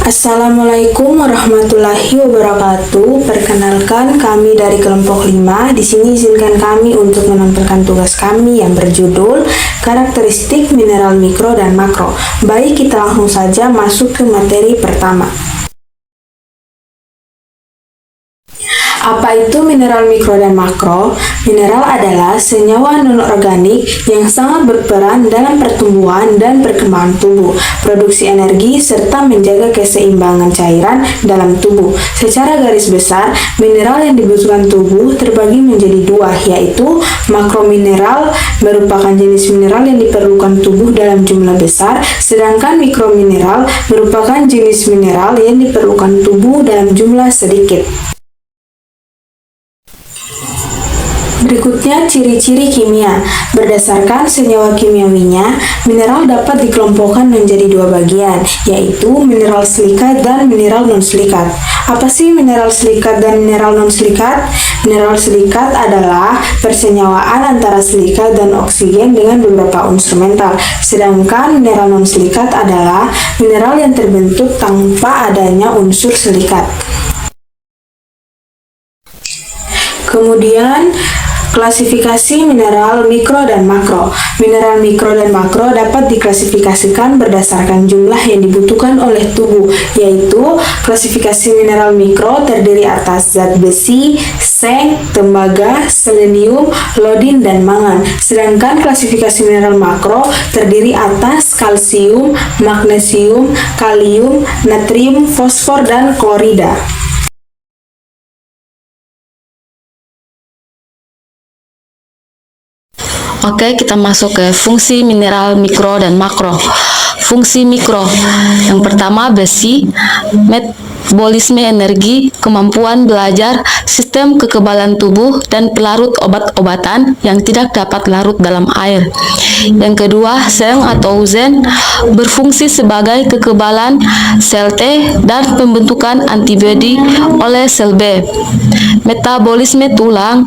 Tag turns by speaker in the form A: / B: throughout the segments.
A: Assalamualaikum warahmatullahi wabarakatuh. Perkenalkan, kami dari kelompok 5. Di sini izinkan kami untuk menampilkan tugas kami yang berjudul Karakteristik Mineral Mikro dan Makro. Baik, kita langsung saja masuk ke materi pertama. Apa itu mineral mikro dan makro? Mineral adalah senyawa non-organik yang sangat berperan dalam pertumbuhan dan perkembangan tubuh, produksi energi, serta menjaga keseimbangan cairan dalam tubuh. Secara garis besar, mineral yang dibutuhkan tubuh terbagi menjadi dua, yaitu makromineral merupakan jenis mineral yang diperlukan tubuh dalam jumlah besar, sedangkan mikromineral merupakan jenis mineral yang diperlukan tubuh dalam jumlah sedikit. Berikutnya ciri-ciri kimia. Berdasarkan senyawa kimiawinya, mineral dapat dikelompokkan menjadi dua bagian, yaitu mineral silikat dan mineral non-silikat. Apa sih mineral silikat dan mineral non-silikat? Mineral silikat adalah persenyawaan antara silikat dan oksigen dengan beberapa unsur mental, sedangkan mineral non-silikat adalah mineral yang terbentuk tanpa adanya unsur silikat. Kemudian, klasifikasi mineral mikro dan makro. Mineral mikro dan makro dapat diklasifikasikan berdasarkan jumlah yang dibutuhkan oleh tubuh, yaitu klasifikasi mineral mikro terdiri atas zat besi, seng, tembaga, selenium, iodin, dan mangan. Sedangkan klasifikasi mineral makro terdiri atas kalsium, magnesium, kalium, natrium, fosfor, dan klorida.
B: Oke, kita masuk ke fungsi mineral mikro dan makro. Fungsi mikro, yang pertama besi, metabolisme energi, kemampuan belajar, sistem kekebalan tubuh, dan pelarut obat-obatan yang tidak dapat larut dalam air. Yang kedua, seng atau zen, berfungsi sebagai kekebalan sel T dan pembentukan antibodi oleh sel B. Metabolisme tulang,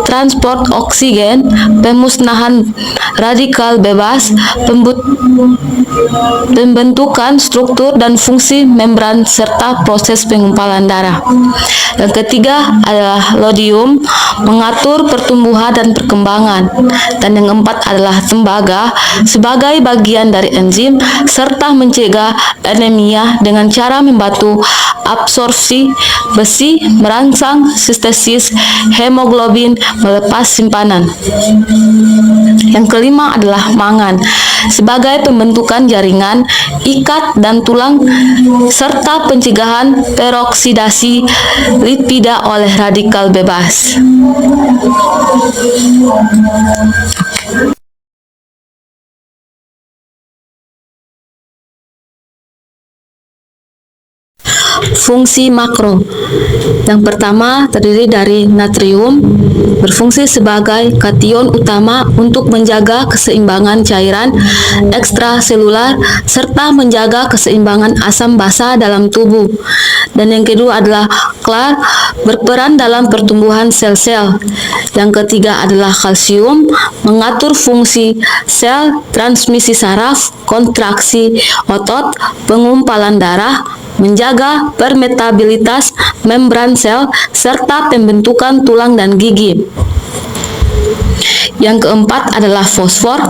B: transport oksigen, pemusnahan radikal bebas, pembentukan struktur dan fungsi membran serta proses pengumpalan darah. Yang ketiga adalah iodium, mengatur pertumbuhan dan perkembangan. Dan yang keempat adalah tembaga, sebagai bagian dari enzim serta mencegah anemia dengan cara membantu absorpsi besi, merangsang sintesis hemoglobin, melepas simpanan. Yang kelima adalah mangan, sebagai pembentukan jaringan, ikat, dan tulang, serta pencegahan peroksidasi lipida oleh radikal bebas. Fungsi makro. Yang pertama terdiri dari natrium, berfungsi sebagai kation utama untuk menjaga keseimbangan cairan ekstraselular serta menjaga keseimbangan asam basa dalam tubuh. Dan yang kedua adalah klar, berperan dalam pertumbuhan sel-sel. Yang ketiga adalah kalsium, mengatur fungsi sel, transmisi saraf, kontraksi otot, pengumpalan darah, menjaga permeabilitas membran sel, serta pembentukan tulang dan gigi. Yang keempat adalah fosfor,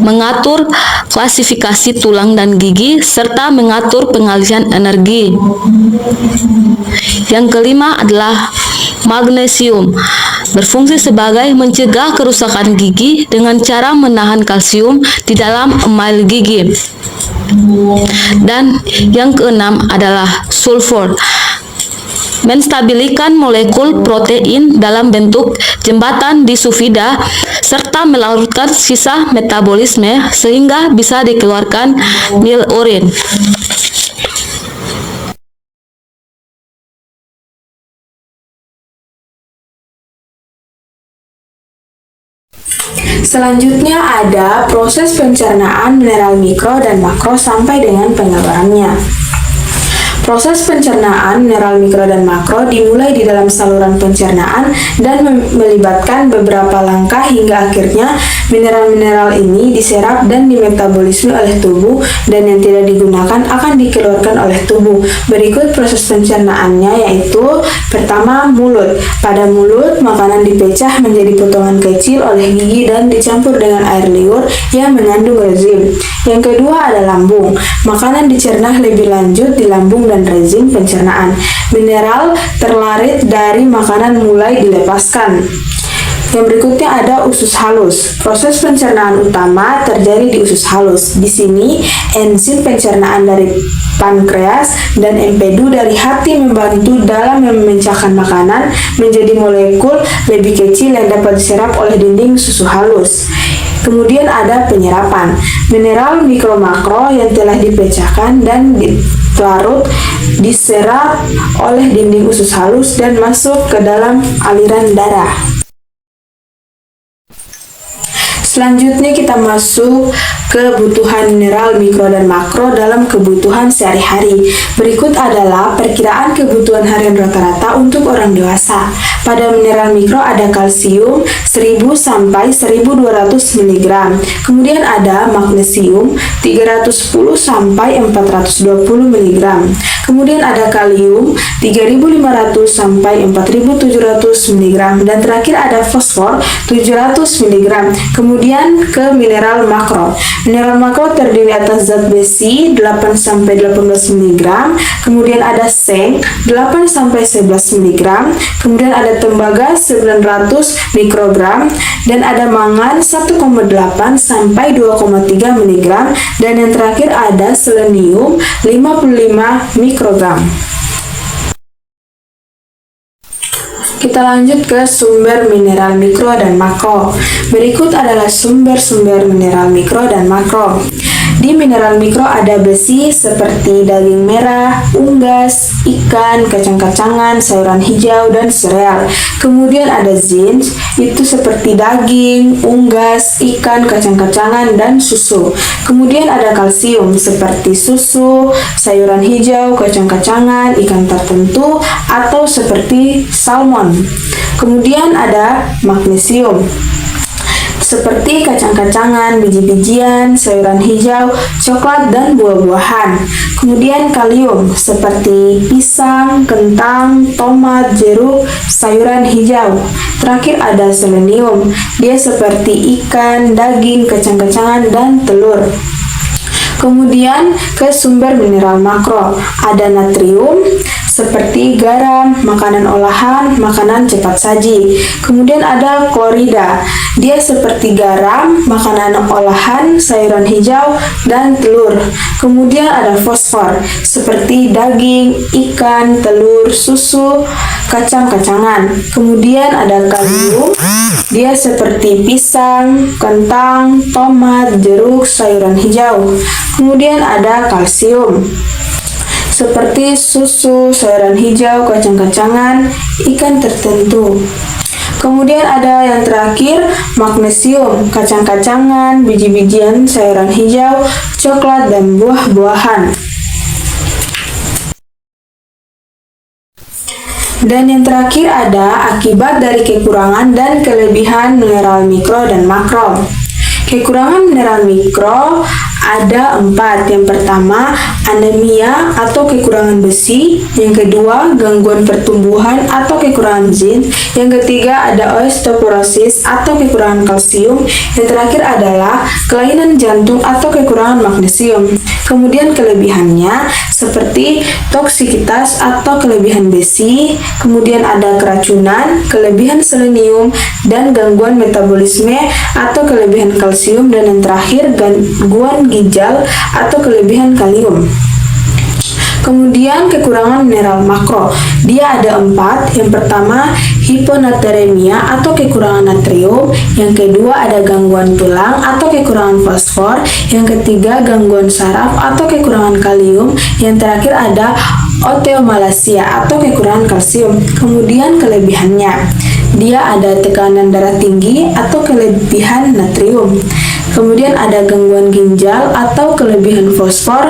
B: mengatur klasifikasi tulang dan gigi, serta mengatur pengalihan energi. Yang kelima adalah magnesium, berfungsi sebagai mencegah kerusakan gigi dengan cara menahan kalsium di dalam email gigi. Dan yang keenam adalah sulfur, menstabilkan molekul protein dalam bentuk jembatan disulfida serta melarutkan sisa metabolisme sehingga bisa dikeluarkan mil urin.
A: Selanjutnya ada proses pencernaan mineral mikro dan makro sampai dengan pengeluarannya. Proses pencernaan mineral mikro dan makro dimulai di dalam saluran pencernaan dan melibatkan beberapa langkah hingga akhirnya Mineral-mineral ini diserap dan dimetabolisme oleh tubuh, dan yang tidak digunakan akan dikeluarkan oleh tubuh. Berikut proses pencernaannya, yaitu pertama, mulut. Pada mulut, makanan dipecah menjadi potongan kecil oleh gigi dan dicampur dengan air liur yang mengandung rezim. Yang kedua ada lambung. Makanan dicerna lebih lanjut di lambung dan rezim pencernaan. Mineral terlarit dari makanan mulai dilepaskan. Yang berikutnya ada usus halus. Proses pencernaan utama terjadi di usus halus. Di sini, enzim pencernaan dari pankreas dan empedu dari hati membantu dalam memecahkan makanan menjadi molekul lebih kecil yang dapat diserap oleh dinding susu halus. Kemudian ada penyerapan. Mineral mikro makro yang telah dipecahkan dan larut diserap oleh dinding usus halus dan masuk ke dalam aliran darah. Selanjutnya kita masuk kebutuhan mineral mikro dan makro dalam kebutuhan sehari-hari. Berikut adalah perkiraan kebutuhan harian rata-rata untuk orang dewasa. Pada mineral mikro ada kalsium 1000 sampai 1200 mg. Kemudian ada magnesium 310 sampai 420 mg. Kemudian ada kalium 3500 sampai 4700 mg, dan terakhir ada fosfor 700 mg. Kemudian ke mineral makro. Mineral makro terdiri atas zat besi 8 sampai 18 mg, kemudian ada seng 8 sampai 11 mg, kemudian ada tembaga 900 mikrogram, dan ada mangan 1,8 sampai 2,3 mg, dan yang terakhir ada selenium 55 mikrogram. Kita lanjut ke sumber mineral mikro dan makro. Berikut adalah sumber-sumber mineral mikro dan makro. Di mineral mikro ada besi seperti daging merah, unggas, ikan, kacang-kacangan, sayuran hijau, dan sereal. Kemudian ada zinc, itu seperti daging, unggas, ikan, kacang-kacangan, dan susu. Kemudian ada kalsium seperti susu, sayuran hijau, kacang-kacangan, ikan tertentu, atau seperti salmon. Kemudian ada magnesium seperti kacang-kacangan, biji-bijian, sayuran hijau, coklat, dan buah-buahan. Kemudian kalium seperti pisang, kentang, tomat, jeruk, sayuran hijau. Terakhir ada selenium, dia seperti ikan, daging, kacang-kacangan, dan telur. Kemudian ke sumber mineral makro, ada natrium seperti garam, makanan olahan, makanan cepat saji. Kemudian ada klorida, dia seperti garam, makanan olahan, sayuran hijau, dan telur. Kemudian ada fosfor seperti daging, ikan, telur, susu, kacang-kacangan. Kemudian ada kalium, dia seperti pisang, kentang, tomat, jeruk, sayuran hijau. Kemudian ada kalsium seperti susu, sayuran hijau, kacang-kacangan, ikan tertentu. Kemudian ada yang terakhir, magnesium, kacang-kacangan, biji-bijian, sayuran hijau, coklat, dan buah-buahan. Dan yang terakhir ada akibat dari kekurangan dan kelebihan mineral mikro dan makro. Kekurangan mineral mikro ada 4. Yang pertama, anemia atau kekurangan besi. Yang kedua, gangguan pertumbuhan atau kekurangan zinc. Yang ketiga, ada osteoporosis atau kekurangan kalsium. Yang terakhir adalah kelainan jantung atau kekurangan magnesium. Kemudian kelebihannya seperti toksikitas atau kelebihan besi, kemudian ada keracunan, kelebihan selenium, dan gangguan metabolisme atau kelebihan kalsium, dan yang terakhir gangguan ginjal atau kelebihan kalium. Kemudian kekurangan mineral makro, dia ada 4. Yang pertama, hiponatremia atau kekurangan natrium. Yang kedua, ada gangguan tulang atau kekurangan fosfor. Yang ketiga, gangguan saraf atau kekurangan kalium. Yang terakhir ada osteomalacia atau kekurangan kalsium. Kemudian kelebihannya, dia ada tekanan darah tinggi atau kelebihan natrium. Kemudian ada gangguan ginjal atau kelebihan fosfor.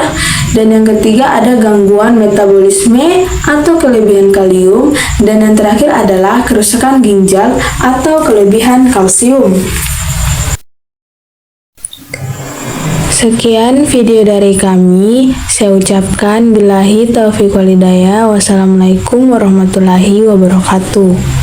A: Dan yang ketiga ada gangguan metabolisme atau kelebihan kalium. Dan yang terakhir adalah kerusakan ginjal atau kelebihan kalsium. Sekian video dari kami. Saya ucapkan billahi taufiq wal hidayah. Wassalamualaikum warahmatullahi wabarakatuh.